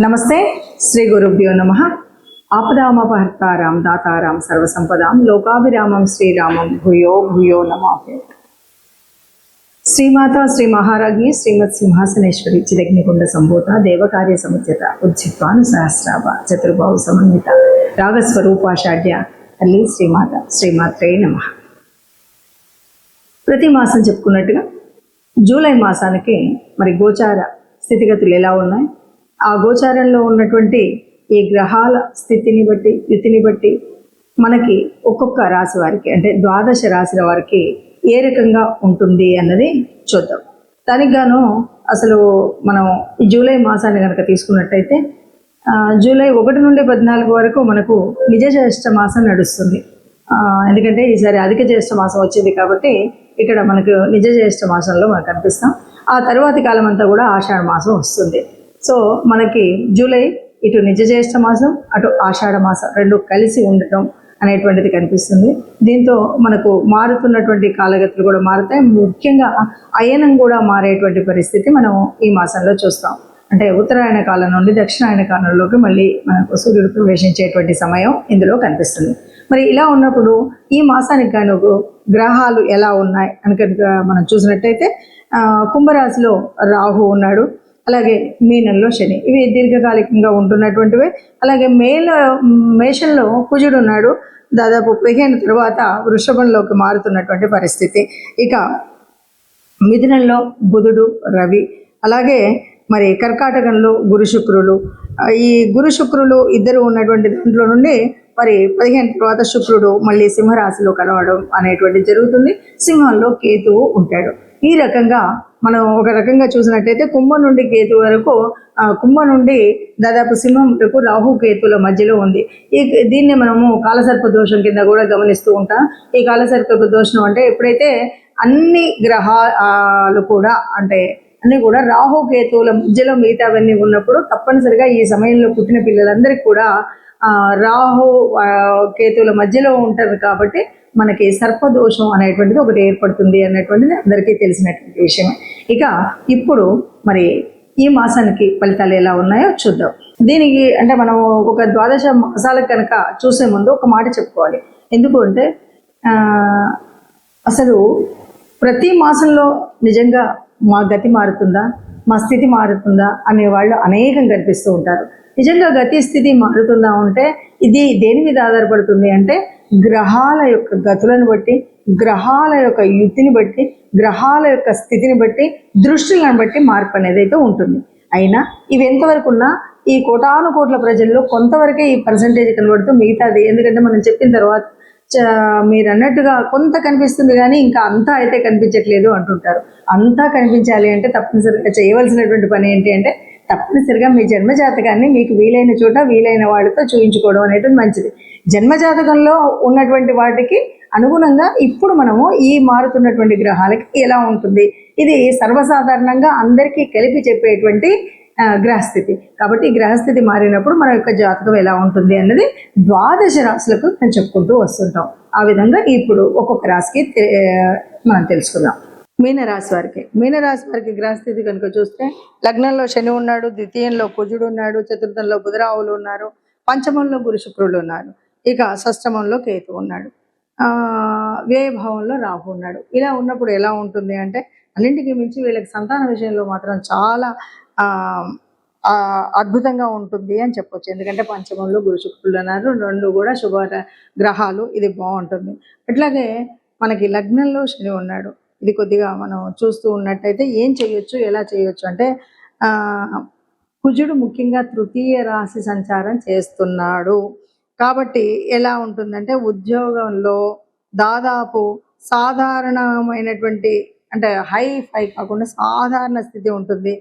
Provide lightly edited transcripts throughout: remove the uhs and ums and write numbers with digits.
నమస్తే. శ్రీ గురుభ్యో నమః. ఆపదామపహర్తారాం దాతారాం సర్వసంపదాం లోకాభిరామం శ్రీరామం భూయో భూయో నమామి. శ్రీమాత శ్రీ మహారాజ్ఞి శ్రీమత్ సింహాసనేశ్వరి చిదగ్నికుండ సంభూత దేవకార్య సముద్యత ఉజ్జిత్వాను సహస్రాభ చతుర్బాహు సమన్విత రాగస్వరూపాషాఢ్య తల్లి శ్రీమాత శ్రీమాత్రే నమః. ప్రతి మాసం చెప్పుకున్నట్టుగా జూలై మాసానికి మరి గోచార స్థితిగతులు ఎలా ఉన్నాయి, ఆ గోచారంలో ఉన్నటువంటి ఈ గ్రహాల స్థితిని బట్టి యుతిని బట్టి మనకి ఒక్కొక్క రాశి వారికి అంటే ద్వాదశ రాశుల వారికి ఏ రకంగా ఉంటుంది అన్నది చూద్దాం. దానికి గాను అసలు మనం ఈ జూలై మాసాన్ని కనుక తీసుకున్నట్టయితే జూలై 1 నుండి 14 వరకు మనకు నిజ జ్యేష్ఠ మాసం నడుస్తుంది. ఎందుకంటే ఈసారి అధిక జ్యేష్ఠ మాసం వచ్చింది కాబట్టి ఇక్కడ మనకు నిజ జ్యేష్ఠ మాసంలో మనకు కనిపిస్తాం. ఆ తర్వాతి కాలం అంతా కూడా ఆషాఢ మాసం వస్తుంది. సో మనకి జూలై ఇటు నిజ జ్యేష్ఠ మాసం అటు ఆషాఢ మాసం రెండు కలిసి ఉండటం అనేటువంటిది కనిపిస్తుంది. దీంతో మనకు మారుతున్నటువంటి కాలగతులు కూడా మారుతాయి. ముఖ్యంగా అయనం కూడా మారేటువంటి పరిస్థితి మనం ఈ మాసంలో చూస్తాం. అంటే ఉత్తరాయణ కాలం నుండి దక్షిణాయన కాలంలోకి మళ్ళీ మనకు సూర్యుడు ప్రవేశించేటువంటి సమయం ఇందులో కనిపిస్తుంది. మరి ఇలా ఉన్నప్పుడు ఈ మాసానికి గాను గ్రహాలు ఎలా ఉన్నాయి అని కనుక మనం చూసినట్టయితే కుంభరాశిలో రాహు ఉన్నాడు, అలాగే మీనంలో శని, ఇవి దీర్ఘకాలికంగా ఉంటున్నటువంటివి. అలాగే మేషంలో కుజుడు ఉన్నాడు, దాదాపు 15 తర్వాత వృషభంలోకి మారుతున్నటువంటి పరిస్థితి. ఇక మిథునంలో బుధుడు రవి, అలాగే మరి కర్కాటకంలో గురు శుక్రులు. ఈ గురు శుక్రులు ఇద్దరు ఉన్నటువంటి దాంట్లో నుండి మరి 15 తర్వాత శుక్రుడు మళ్ళీ సింహరాశిలో కలవడం అనేటువంటి జరుగుతుంది. సింహంలో కేతువు ఉంటాడు. ఈ రకంగా మనం ఒక రకంగా చూసినట్టయితే కుంభం నుండి కేతు వరకు, కుంభం నుండి దాదాపు సింహం వరకు రాహు కేతుల మధ్యలో ఉంది. దీన్ని మనము కాలసర్ప దోషం కింద కూడా గమనిస్తూ ఉంటాం. ఈ కాలసర్ప దోషం అంటే ఎప్పుడైతే అన్ని గ్రహాలు కూడా అంటే అన్నీ కూడా రాహు కేతువుల మధ్యలో మిగతావన్నీ ఉన్నప్పుడు తప్పనిసరిగా ఈ సమయంలో పుట్టిన పిల్లలందరికీ కూడా రాహు కేతువుల మధ్యలో ఉంటారు కాబట్టి మనకి సర్పదోషం అనేటువంటిది ఒకటి ఏర్పడుతుంది అన్నటువంటిది అందరికీ తెలిసినటువంటి విషయం. ఇక ఇప్పుడు మరి ఈ మాసానికి ఫలితాలు ఎలా ఉన్నాయో చూద్దాం. దీనికి అంటే మనం ఒక ద్వాదశ మాసాలకు కనుక చూసే ముందు ఒక మాట చెప్పుకోవాలి. ఎందుకు అంటే అసలు ప్రతి మాసంలో నిజంగా మా గతి మారుతుందా, మా స్థితి మారుతుందా అనేవాళ్ళు అనేకం కనిపిస్తూ ఉంటారు. నిజంగా గతి స్థితి మారుతుందా అంటే ఇది దేని మీద ఆధారపడుతుంది అంటే గ్రహాల యొక్క గతులను బట్టి, గ్రహాల యొక్క యుతిని బట్టి, గ్రహాల యొక్క స్థితిని బట్టి, దృష్టిలను బట్టి మార్పు అనేది అయితే ఉంటుంది. అయినా ఇవి ఎంతవరకు ఉన్నా ఈ కోటాను కోట్ల ప్రజల్లో కొంతవరకే ఈ పర్సంటేజ్ కనబడుతూ మిగతాది, ఎందుకంటే మనం చెప్పిన తర్వాత మీరు అన్నట్టుగా కొంత కనిపిస్తుంది కానీ ఇంకా అంతా అయితే కనిపించట్లేదు అంటుంటారు. అంతా కనిపించాలి అంటే తప్పనిసరిగా చేయవలసినటువంటి పని ఏంటి అంటే తప్పనిసరిగా మీ జన్మజాతకాన్ని మీకు వీలైన చోట వీలైన వాడితో చూయించుకోవడం అనేది మంచిది. జన్మజాతకంలో ఉన్నటువంటి వాటికి అనుగుణంగా ఇప్పుడు మనము ఈ మారుతున్నటువంటి గ్రహాలకి ఎలా ఉంటుంది, ఇది సర్వసాధారణంగా అందరికీ కలిపి చెప్పేటువంటి గ్రహస్థితి. కాబట్టి గ్రహస్థితి మారినప్పుడు మన యొక్క జాతకం ఎలా ఉంటుంది అన్నది ద్వాదశ రాశులకు మనం చెప్పుకుంటూ వస్తుంటాం. ఆ విధంగా ఇప్పుడు ఒక్కొక్క రాశికి మనం తెలుసుకుందాం. మీనరాశి వారికి గ్రహస్థితి కనుక చూస్తే లగ్నంలో శని ఉన్నాడు, ద్వితీయంలో కుజుడు ఉన్నాడు, చతుర్థంలో బుధరావులు ఉన్నారు, పంచమంలో గురు శుక్రులు ఉన్నారు, ఇక షష్టమంలో కేతు ఉన్నాడు, వ్యయభావంలో రాహు ఉన్నాడు. ఇలా ఉన్నప్పుడు ఎలా ఉంటుంది అంటే అన్నింటికి మించి వీళ్ళకి సంతాన విషయంలో మాత్రం చాలా అద్భుతంగా ఉంటుంది అని చెప్పొచ్చు. ఎందుకంటే పంచమంలో గురు శుక్రులు ఉన్నారు, రెండు కూడా శుభ గ్రహాలు, ఇది బాగుంటుంది. అట్లాగే మనకి లగ్నంలో శని ఉన్నాడు. ఇది కొద్దిగా మనం చూస్తూ ఉన్నట్టయితే ఏం చేయొచ్చు, ఎలా చేయొచ్చు అంటే కుజుడు ముఖ్యంగా తృతీయ రాశి సంచారం చేస్తున్నాడు కాబట్టి ఎలా ఉంటుందంటే ఉద్యోగంలో దాదాపు సాధారణమైనటువంటి అంటే హై కాకుండా సాధారణ స్థితి ఉంటుంది.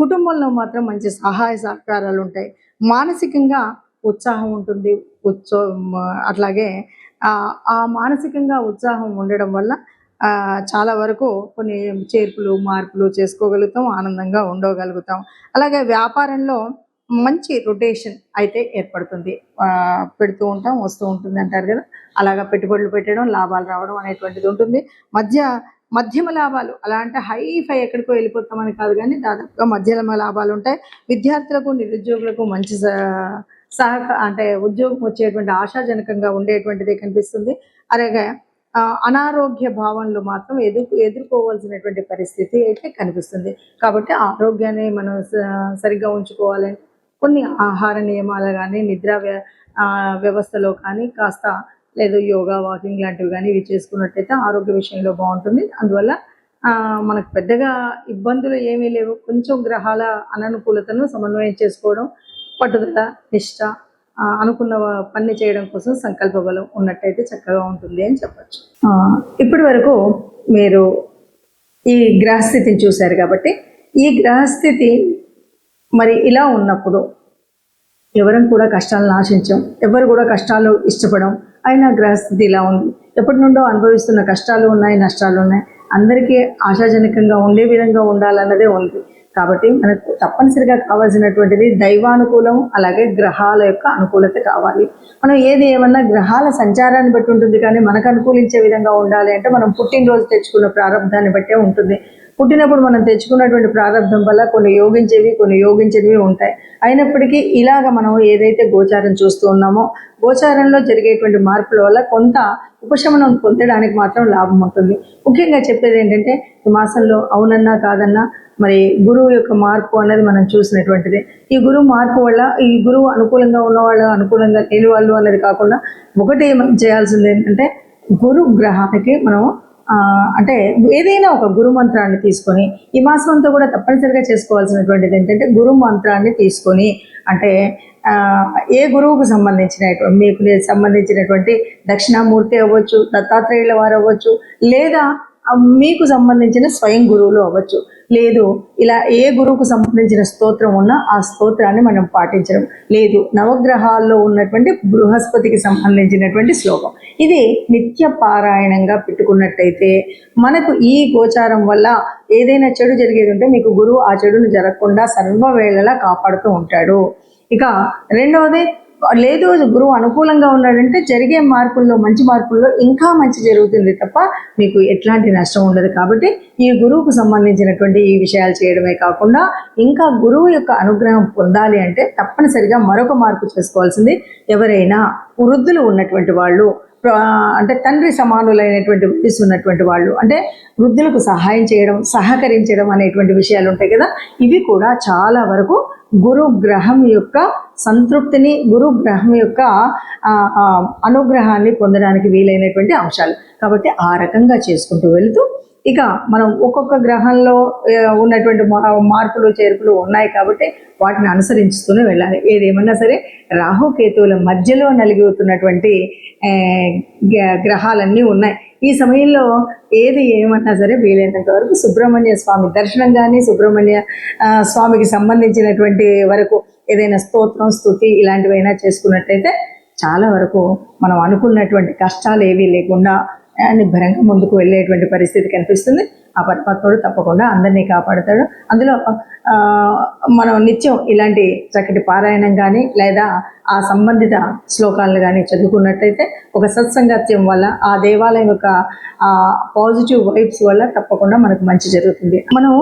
కుటుంబంలో మాత్రం మంచి సహాయ సహకారాలు ఉంటాయి. మానసికంగా ఉత్సాహం ఉంటుంది. అట్లాగే ఆ మానసికంగా ఉత్సాహం ఉండడం వల్ల చాలా వరకు కొన్ని చేర్పులు మార్పులు చేసుకోగలుగుతాం, ఆనందంగా ఉండగలుగుతాం. అలాగే వ్యాపారంలో మంచి రొటేషన్ అయితే ఏర్పడుతుంది. పెడుతూ ఉంటాం, వస్తూ ఉంటుంది అంటారు కదా, అలాగా పెట్టుబడులు పెట్టడం, లాభాలు రావడం అనేటువంటిది ఉంటుంది. మధ్యమ లాభాలు, అలా అంటే హైఫై ఎక్కడికో వెళ్ళిపోతామని కాదు, కానీ దాదాపుగా మధ్యమ లాభాలు ఉంటాయి. విద్యార్థులకు, నిరుద్యోగులకు మంచి అంటే ఉద్యోగం వచ్చేటువంటి ఆశాజనకంగా ఉండేటువంటిదే కనిపిస్తుంది. అలాగే అనారోగ్య భావనలు మాత్రం ఎదుర్కోవాల్సినటువంటి పరిస్థితి అయితే కనిపిస్తుంది. కాబట్టి ఆరోగ్యాన్ని మనం సరిగ్గా ఉంచుకోవాలంటే కొన్ని ఆహార నియమాలు కానీ, నిద్ర వ్యవస్థలో కానీ కాస్త లేదు యోగా, వాకింగ్ లాంటివి కానీ ఇవి చేసుకున్నట్టయితే ఆరోగ్య విషయంలో బాగుంటుంది. అందువల్ల మనకు పెద్దగా ఇబ్బందులు ఏమీ లేవు. కొంచెం గ్రహాల అననుకూలతను సమన్వయం చేసుకోవడం, పట్టుదల, నిష్ట, అనుకున్న పని చేయడం కోసం సంకల్ప బలం ఉన్నట్టయితే చక్కగా ఉంటుంది అని చెప్పచ్చు. ఇప్పటి వరకు మీరు ఈ గ్రహస్థితిని చూశారు కాబట్టి, ఈ గ్రహస్థితి మరి ఇలా ఉన్నప్పుడు ఎవరం కూడా కష్టాలను ఆశించాం, ఎవరు కూడా కష్టాలు ఇష్టపడం. అయినా గ్రహస్థితి ఇలా ఉంది. ఎప్పటి నుండో అనుభవిస్తున్న కష్టాలు ఉన్నాయి, నష్టాలు ఉన్నాయి. అందరికీ ఆశాజనకంగా ఉండే విధంగా ఉండాలన్నదే ఉంది. కాబట్టి మనకు తప్పనిసరిగా కావాల్సినటువంటిది దైవానుకూలం, అలాగే గ్రహాల యొక్క అనుకూలత కావాలి. మనం ఏమన్నా గ్రహాల సంచారాన్ని బట్టి ఉంటుంది, కానీ మనకు అనుకూలించే విధంగా ఉండాలి అంటే మనం పుట్టినరోజు తెచ్చుకున్న ప్రారంభాన్ని బట్టే ఉంటుంది. పుట్టినప్పుడు మనం తెచ్చుకున్నటువంటి ప్రారంభం వల్ల కొన్ని యోగించేవి, కొన్ని యోగించేవి ఉంటాయి. అయినప్పటికీ ఇలాగ మనం ఏదైతే గోచారం చూస్తూ ఉన్నామో, గోచారంలో జరిగేటువంటి మార్పుల వల్ల కొంత ఉపశమనం పొందడానికి మాత్రం లాభం ఉంటుంది. ముఖ్యంగా చెప్పేది ఏంటంటే, ఈ మాసంలో అవునన్నా కాదన్నా మరి గురువు యొక్క మార్పు అనేది మనం చూసినటువంటిది. ఈ గురువు మార్పు వల్ల ఈ గురువు అనుకూలంగా ఉన్నవాళ్ళు, అనుకూలంగా లేని వాళ్ళు అనేది కాకుండా ఒకటి మనం చేయాల్సింది ఏంటంటే, గురు గ్రహానికి మనం అంటే ఏదైనా ఒక గురు మంత్రాన్ని తీసుకొని ఈ మాసం అంతా కూడా తప్పనిసరిగా చేసుకోవాల్సినటువంటిది ఏంటంటే, గురు మంత్రాన్ని తీసుకొని అంటే ఏ గురువుకు సంబంధించినటువంటి మీకు సంబంధించినటువంటి దక్షిణామూర్తి అవ్వచ్చు, దత్తాత్రేయుల వారు అవ్వచ్చు, లేదా మీకు సంబంధించిన స్వయం గురువులు అవ్వచ్చు, లేదు ఇలా ఏ గురువుకు సంబంధించిన స్తోత్రం ఉన్నా ఆ స్తోత్రాన్ని మనం పాటించడం, లేదు నవగ్రహాల్లో ఉన్నటువంటి బృహస్పతికి సంబంధించినటువంటి శ్లోకం, ఇది నిత్య పారాయణంగా పెట్టుకున్నట్టయితే మనకు ఈ గోచారం వల్ల ఏదైనా చెడు జరిగేది ఉంటే మీకు గురువు ఆ చెడును జరగకుండా సర్వవేళలా కాపాడుతూ ఉంటాడు. ఇక రెండవది, లేదు గురువు అనుకూలంగా ఉన్నాడంటే జరిగే మార్పుల్లో, మంచి మార్పుల్లో ఇంకా మంచి జరుగుతుంది తప్ప మీకు ఎట్లాంటి నష్టం ఉండదు. కాబట్టి ఈ గురువుకు సంబంధించినటువంటి ఈ విషయాలు చేయడమే కాకుండా ఇంకా గురువు యొక్క అనుగ్రహం పొందాలి అంటే తప్పనిసరిగా మరొక మార్పు చేసుకోవాల్సింది, ఎవరైనా వృద్ధులు ఉన్నటువంటి వాళ్ళు, అంటే తండ్రి సమానులైనటువంటి వయసు ఉన్నటువంటి వాళ్ళు, అంటే వృద్ధులకు సహాయం చేయడం, సహకరించడం అనేటువంటి విషయాలు ఉంటాయి కదా, ఇవి కూడా చాలా వరకు గురు గ్రహం యొక్క సంతృప్తిని, గురు గ్రహం యొక్క అనుగ్రహాన్ని పొందడానికి వీలైనటువంటి అంశాలు. కాబట్టి ఆ రకంగా చేసుకుంటూ వెళుతూ ఇక మనం ఒక్కొక్క గ్రహంలో ఉన్నటువంటి మార్పులు చేర్పులు ఉన్నాయి కాబట్టి వాటిని అనుసరించుతూనే వెళ్ళాలి. ఏదేమన్నా సరే రాహుకేతువుల మధ్యలో నలిగిపోతున్నటువంటి గ్రహాలన్నీ ఉన్నాయి. ఈ సమయంలో ఏమన్నా సరే వీలైనంత వరకు సుబ్రహ్మణ్య స్వామి దర్శనం కానీ, సుబ్రహ్మణ్య స్వామికి సంబంధించినటువంటి వరకు ఏదైనా స్తోత్రం, స్తుతి ఇలాంటివైనా చేసుకున్నట్టయితే చాలా వరకు మనం అనుకున్నటువంటి కష్టాలు ఏవీ లేకుండా నిబ్బరంగా ముందుకు వెళ్ళేటువంటి పరిస్థితి కనిపిస్తుంది. ఆ పరమాత్ముడు తప్పకుండా అందరినీ కాపాడుతాడు. అందులో మనం నిత్యం ఇలాంటి చక్కటి పారాయణం కానీ లేదా ఆ సంబంధిత శ్లోకాలను కానీ చదువుకున్నట్టయితే ఒక సత్సంగత్యం వల్ల, ఆ దేవాలయం యొక్క పాజిటివ్ వైబ్స్ వల్ల తప్పకుండా మనకు మంచి జరుగుతుంది. మనం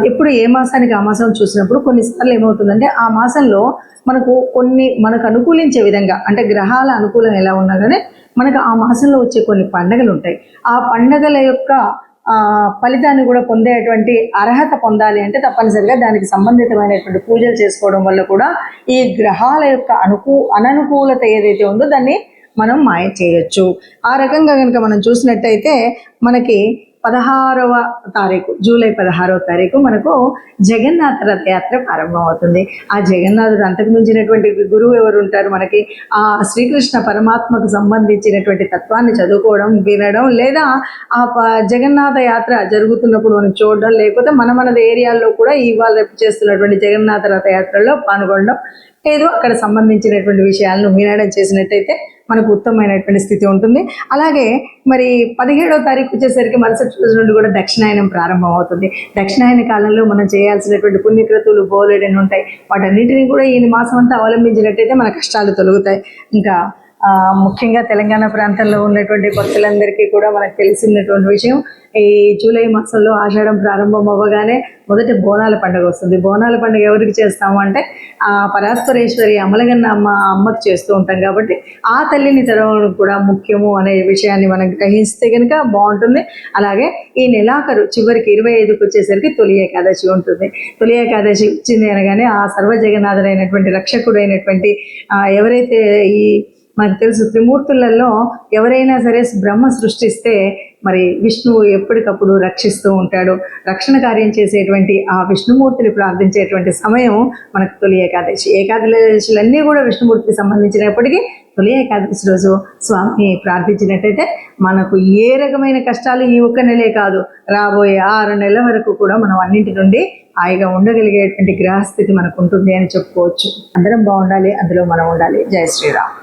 ఎప్పుడు ఏ మాసానికి ఆ మాసం చూసినప్పుడు కొన్నిసార్లు ఏమవుతుందంటే, ఆ మాసంలో మనకు అనుకూలించే విధంగా, అంటే గ్రహాల అనుకూలం ఎలా ఉన్నా కానీ మనకు ఆ మాసంలో వచ్చే కొన్ని పండగలు ఉంటాయి. ఆ పండగల యొక్క ఫలితాన్ని కూడా పొందేటువంటి అర్హత పొందాలి అంటే తప్పనిసరిగా దానికి సంబంధితమైనటువంటి పూజలు చేసుకోవడం వల్ల కూడా ఈ గ్రహాల యొక్క అననుకూలత ఏదైతే ఉందో దాన్ని మనం మాయ చేయొచ్చు. ఆ రకంగా కనుక మనం చూసినట్టయితే మనకి 16వ తారీఖు, జూలై 16వ తారీఖు మనకు జగన్నాథ రథయాత్ర ప్రారంభమవుతుంది. ఆ జగన్నాథుడు అంతకు మించినటువంటి గురువు ఎవరు ఉంటారు మనకి? ఆ శ్రీకృష్ణ పరమాత్మకు సంబంధించినటువంటి తత్వాన్ని చదువుకోవడం, వినడం, లేదా ఆ జగన్నాథ యాత్ర జరుగుతున్నప్పుడు మనం చూడడం, లేకపోతే మన ఏరియాల్లో కూడా ఇవాళ రేపు చేస్తున్నటువంటి జగన్నాథ రథయాత్రలో పాల్గొనడం, ఏదో అక్కడ సంబంధించినటువంటి విషయాలను వినడం చేసినట్టయితే మనకు ఉత్తమమైనటువంటి స్థితి ఉంటుంది. అలాగే మరి 17వ తారీఖు వచ్చేసరికి మరుసటి రోజు నుండి కూడా దక్షిణాయనం ప్రారంభం అవుతుంది. దక్షిణాయన కాలంలో మనం చేయాల్సినటువంటి పుణ్యక్రతువులు బోలెడని ఉంటాయి. వాటన్నిటిని కూడా ఈ మాసం అంతా అవలంబించినట్టయితే మన కష్టాలు తొలగుతాయి. ఇంకా ముఖ్యంగా తెలంగాణ ప్రాంతంలో ఉన్నటువంటి భక్తులందరికీ కూడా మనకు తెలిసినటువంటి విషయం. ఈ జూలై మాసంలో ఆషాఢం ప్రారంభం అవ్వగానే మొదటి బోనాల పండుగ వస్తుంది. బోనాల పండుగ ఎవరికి చేస్తాము అంటే ఆ పరాత్పరేశ్వరి అమలగన్న అమ్మకి చేస్తూ ఉంటాం కాబట్టి ఆ తల్లిని తెరవడం కూడా ముఖ్యము అనే విషయాన్ని మనం గ్రహిస్తే కనుక బాగుంటుంది. అలాగే ఈ నెలాఖరు చివరికి 25కి వచ్చేసరికి తొలి ఏకాదశి ఉంటుంది. తొలి ఏకాదశి వచ్చింది అనగానే ఆ సర్వజగన్నాథుడైనటువంటి రక్షకుడైనటువంటి ఎవరైతే ఈ మనకు తెలుసు త్రిమూర్తులలో ఎవరైనా సరే బ్రహ్మ సృష్టిస్తే మరి విష్ణువు ఎప్పటికప్పుడు రక్షిస్తూ ఉంటాడు. రక్షణ కార్యం చేసేటువంటి ఆ విష్ణుమూర్తిని ప్రార్థించేటువంటి సమయం మనకు తొలి ఏకాదశి. ఏకాదశులన్నీ కూడా విష్ణుమూర్తికి సంబంధించినప్పటికీ తొలి ఏకాదశి రోజు స్వామిని ప్రార్థించినట్టయితే మనకు ఏ రకమైన కష్టాలు ఈ ఒక్క నెలే కాదు, రాబోయే 6 నెలల వరకు కూడా మనం అన్నింటి నుండి హాయిగా ఉండగలిగేటువంటి గ్రహస్థితి మనకు ఉంటుంది అని చెప్పుకోవచ్చు. అందరం బాగుండాలి, అందులో మనం ఉండాలి. జై శ్రీరామ్.